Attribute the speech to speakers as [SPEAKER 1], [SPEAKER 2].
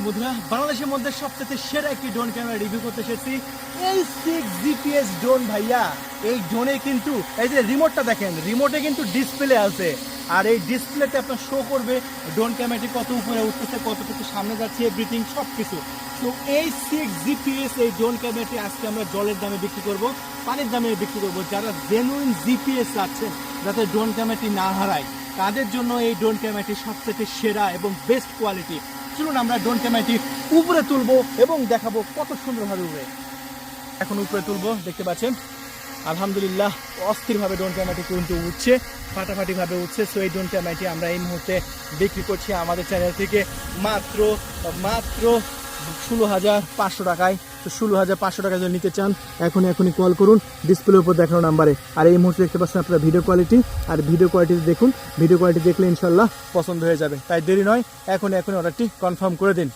[SPEAKER 1] বন্ধুরা, বাংলাদেশের মধ্যে সবচেয়ে সেরা একটি ড্রোন ক্যামেরা রিভিউ করতে এসেছি। এই 6 জিপিএস ড্রোন ভাইয়া। এই ড্রোনে কিন্তু এই যে রিমোটটা দেখেন, রিমোটে কিন্তু ডিসপ্লে আছে, আর এই ডিসপ্লেতে আপনার শো করবে ড্রোন ক্যামেরাটি কত উপরে উঠতেছে, কতটুকু সামনে যাচ্ছে, এভরিথিং সব কিছু। তো এই 6 জিপিএস এই ড্রোন ক্যামেরাটি আজকে আমরা জলের দামে বিক্রি করব, পানির দামে বিক্রি করব। যারা জেনুইন জিপিএস চাচ্ছেন, যাতে ড্রোন ক্যামেরাটি না হারায়, তাদের জন্য এই ড্রোন ক্যামেরাটি সবচেয়ে সেরা এবং বেস্ট কোয়ালিটি। চলুন আমরা ড্রোন ক্যামেরাটি উপরে তুলবো এবং দেখাবো কত সুন্দরভাবে উড়ে। এখন উপরে তুলবো, দেখতে পাচ্ছেন আলহামদুলিল্লাহ অস্থিরভাবে ড্রোন ক্যামেরাটি কিন্তু উঠছে, ফাটাফাটিভাবে উঠছে। সো এই ড্রোন ক্যামেরাটি আমরা এই মুহূর্তে বিক্রি করছি আমাদের চ্যানেল থেকে মাত্র 16,500 টাকায়। তো 16,500 টাকা যদি নিতে চান এখনই কল করুন ডিসপ্লের উপর দেখানো নাম্বারে। আর এই মুহূর্তে দেখতে পাচ্ছেন আপনারা ভিডিও কোয়ালিটি, আর ভিডিও কোয়ালিটি দেখুন, ভিডিও কোয়ালিটি দেখলে ইনশাল্লাহ পছন্দ হয়ে যাবে। তাই দেরি নয়, এখনই অর্ডারটি কনফার্ম করে দিন।